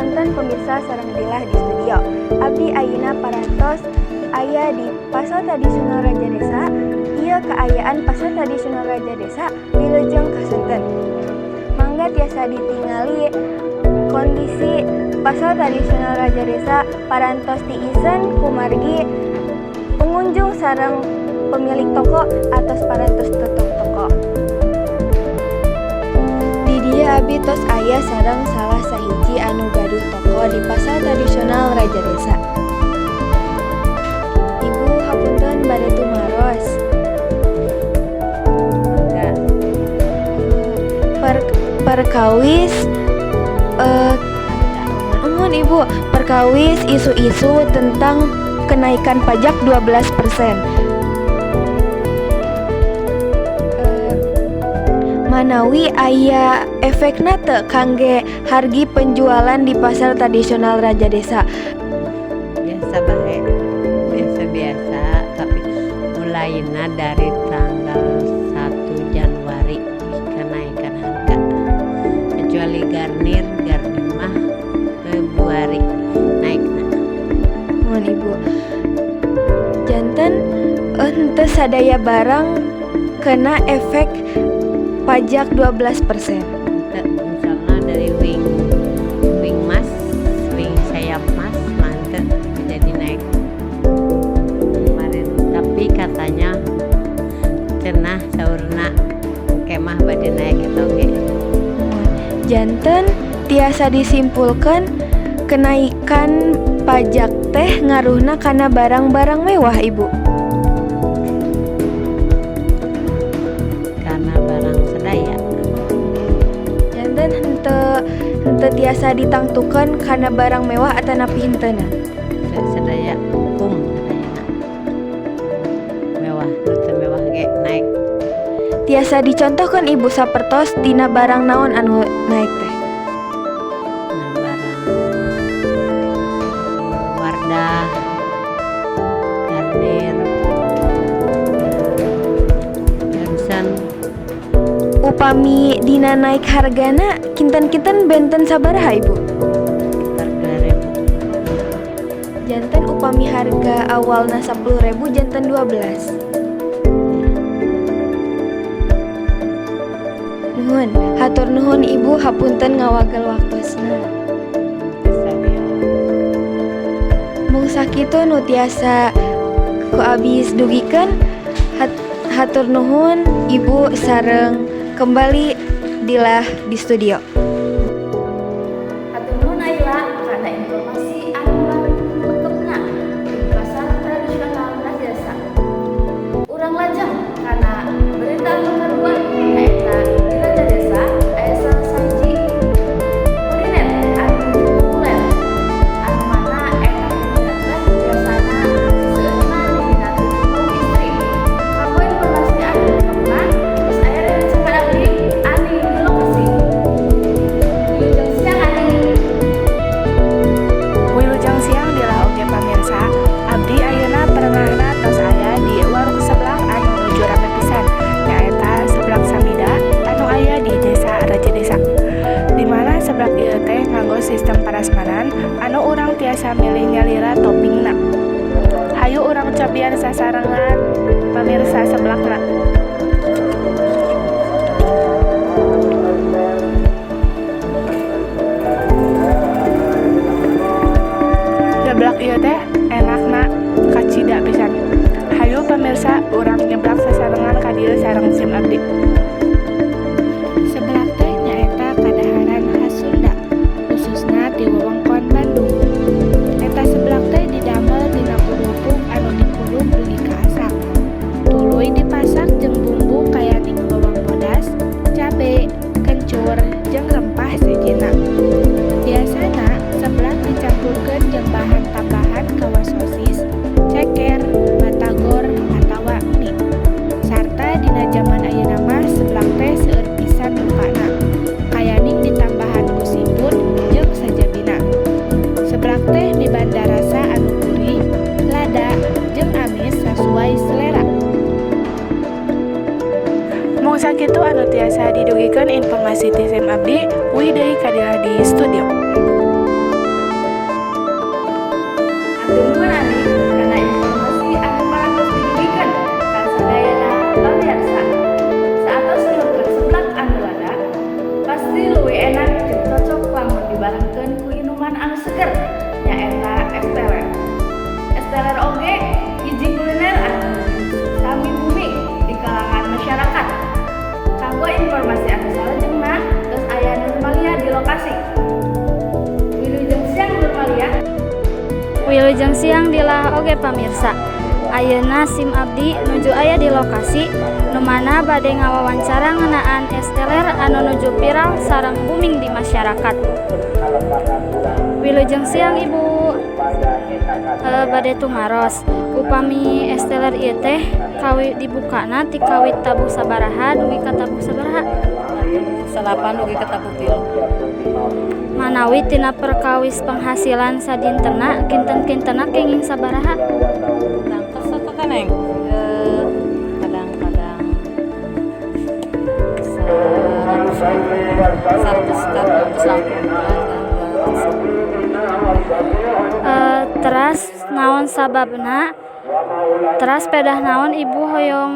panonton pemirsa sareng dilah di studio. Abdi ayeuna parantos aya di Pasar Tradisional Raja Desa. Ieu kaayaan Pasar Tradisional Raja Desa Wilujeng Kasenten. Mangga tiasa ditingali kondisi Pasar Tradisional Raja Desa parantos tiisen kumargi pengunjung sareng pemilik toko atos parantos tutup toko. Di dia abdi tos aya sareng salah sahiji anu gaduh toko di Pasar Tradisional Raja Desa. Ibu hapunten bade tumaros. Perkawis Ibu, perkawis isu-isu tentang kenaikan pajak 12%. Manawi aya efekna teu kangge hargi penjualan di Pasar Tradisional Raja Desa? Biasa bae, biasa-biasa, tapi mulaina dari tanggal 1 Januari kenaikan harga. Kecuali garnir mah Februari naikna. Mohon Ibu. Janten henteu sadaya barang kena efek pajak 12%. Misalnya dari wing mas, wing sayap mas, mantep jadi naik kemarin. Tapi katanya cenah saurna kemah bade naik itu oke. Janten tiasa disimpulkan kenaikan pajak teh ngaruhna kana barang-barang mewah Ibu. Karena barang sedaya. Janten henteu tiasa ditangtukeun kana barang mewah atanapi henteuna. Sedaya hukum sedayana. Mewah, teu mewah ge naik. Tiasa dicontohkeun Ibu sapertos dina barang naon anu naik teh. Nah, barang Wardah, garnir, Johnson. Upami dina naik hargana kinten-kinten benten sabaraha Ibu? Sekitar 2.000. Janten upami harga awalna 10.000 janten 12. Nuhun, hatur nuhun Ibu hapunten ngawagel waktosna. Mung sakitu nu tiasa ku abis dugikeun hatur nuhun Ibu sareng kembali dilah di studio. Hatur nuhun Aila karena informasi anu lengkapna di Pasar Tradisional Raja Desa. Urang lajeng karena berita anu karuan nyaeta di Raja Desa aya salah sahiji kuliner anu populer anu mana eta kuliner teh biasana seueurna diminati kaum istri. Kanggo informasi anu lengkapna geus aya rerencangan abdi ani di lokasi. Wilujeng siang ani. Wilujeng siang dilah oge pamirsa. Abdi ayeuna perenahna tos aya di warung sebelah anu nuju rame pisan, nyaeta Seblak Samida anu aya di Desa Raja Desa. Di mana seblak ieu teh nganggo sistem parasmanan anu urang tiasa milih nyalira toppingna. Hayu urang cobian sasarengan pamirsa seblakna. Seblak ieu teh enakna kacida pisan. Hayu pamirsa urang nyeblak sasarengan ka dieu sareng sim abdi. Seblak teh nyaeta kadaharan khas Sunda, khususna di wewengkon Bandung. Eta seblak teh didamel dina pupuk anu dikulub dugi kaasak. Tuluy dipasak jeung bumbu kayaning bawang bodas, cabe, kencur, jeung rempah sejeuna. Biasana seblak dicampurkeun jeung bahan tambahan kawa sosis, ceker, batagor, atawa mie. Sarta dina zaman ayeuna mah seblak teh seueur pisan rupana. Kayaning ditambahan ku siput jeung sajabina. Seblak teh mibanda rasa anu gurih, lada, jeung amis sesuai selera. Mung sakitu anu tiasa didugikeun informasi ti sim abdi, uih deui kadilah di studio. seger nyaeta esteler. Esteler oge hiji kuliner anu sami booming di kalangan masyarakat. Kanggo informasi anu salajengna geus aya Nurmalia di lokasi. Wilujeng siang Nurmalia. Wilujeng siang dilah oge pamirsa. Ayeuna SIM abdi nuju aya di lokasi nu mana bade ngawawancara ngeunaan esteler anu nuju viral sareng booming di masyarakat. Wilujeng siang Ibu. Bade tumaros upami esteler ieu teh kawit dibukana ti kawit tabuh sabaraha dugi ka tabuh sabaraha? Salapan dugi ka tabuh 3. Manawi tina perkawis penghasilan sadintena kinten-kintena kenging sabaraha? Neng kadang-kadang 100 teras naon sababna teras pedah naon Ibu hoyong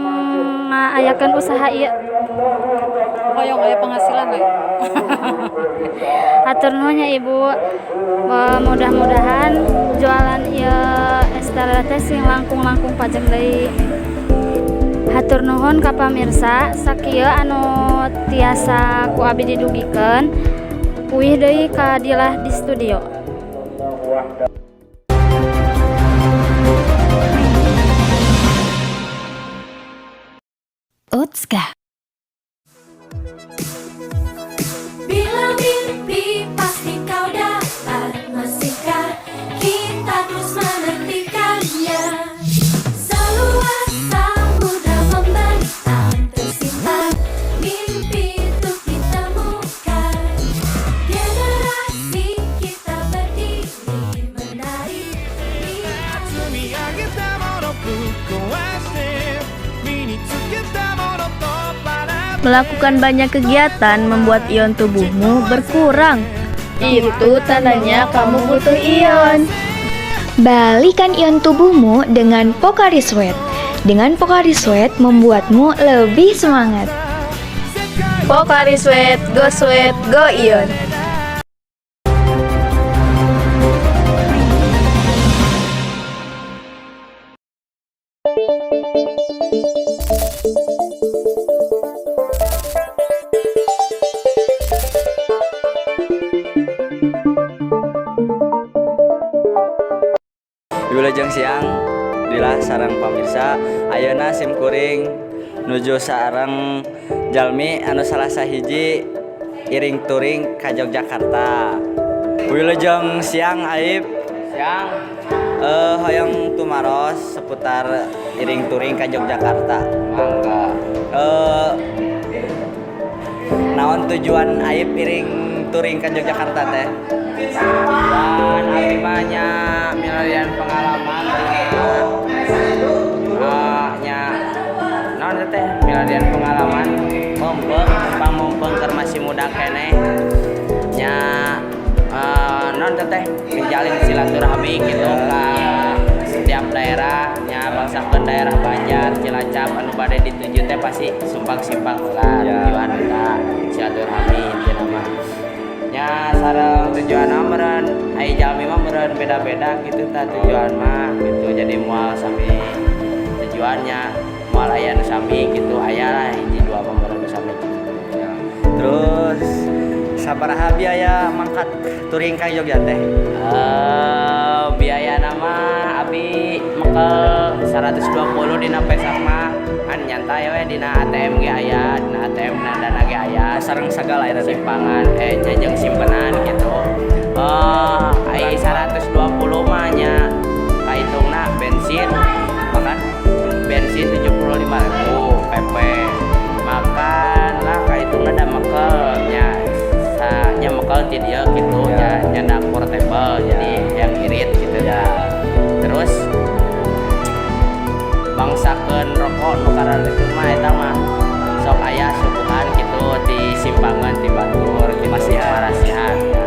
ngaayakeun usaha ieu hoyong aya penghasilan we. Hatur nuhun nya Ibu. Mudah-mudahan jualan ieu esteler teh sing langkung-langkung pajeng deui. Hatur nuhun ka pamirsa, sakieu anu tiasa ku abdi didugikeun. Puih deui ka dilah di studio. Utska. Bila mimpi pasti kau dapat, masihkah kita terus menantikannya? Seluas samudra membentang tersimpan mimpi untuk ditemukan. Generasi kita berdiri menari di Melakukan banyak kegiatan membuat ion tubuhmu berkurang. Itu tandanya kamu butuh ion. Balikan ion tubuhmu dengan Pocari Sweat. Dengan Pocari Sweat membuatmu lebih semangat. Pocari Sweat, go ion. Wilujeng siang dilah sareng pamirsa. Ayeuna SIM kuring nuju sareng jalmi anu salah sahiji iring touring ka Yogyakarta. Wilujeng siang Aib. Siang. Hoyong tumaros seputar iring touring ka Yogyakarta. Mangga. Naon tujuan Aib iring touring ka Yogyakarta teh? Dan abimanya milarian pengalaman nya naon teh milarian pengalaman mumpung keur masih muda keneh nya naon teh menjalin silaturahmi gitu ka setiap daerah nya bangsakeun daerah Banjar Cilacap anu bade dituju teh pasti sumpang-simpang lah tujuan eta silaturahmi teh mah nya sareng tujuan meureun ai jalmi mah meureun beda-beda gitu tah tujuan mah gitu jadi moal sami tujuannya moal aya nu sami gitu aya lah hiji dua mah meureun sami ya. Terus sabaraha biaya mangkat touring ka Jogja teh? Biaya nama abi mekel 120 dina pesak mah kan nyantai we dina ATM ge aya dina ATM na dana ge aya sareng sagala eta simpangan jeung simpenan gitu. Ai 120 mah nya kahitungna bensin makan bensin 75.000 PP makan lah kahitungna da mekel nya mekel ti dieu kitu nya nyandak portable jadi yang irit gitu ya. Terus bangsakeun rokok nu karan itu mah eta mah sok aya suguhan gitu di simpangan di batur di masjid Parasihan ya.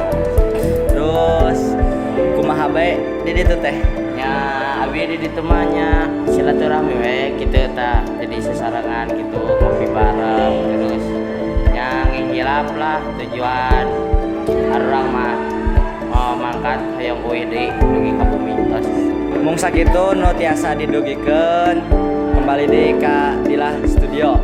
Terus kumaha bae di ditu teh nya abi di ditu mah nya silaturahmi we kitu tah jadi sesarengan gitu ngopi bareng terus nya ngihilap lah tujuan urang mah mangkat hoyong uwi deui dugi ka bumi tos. Mung sakitu nu tiasa didugikeun kembali deui ka Dilah Studio.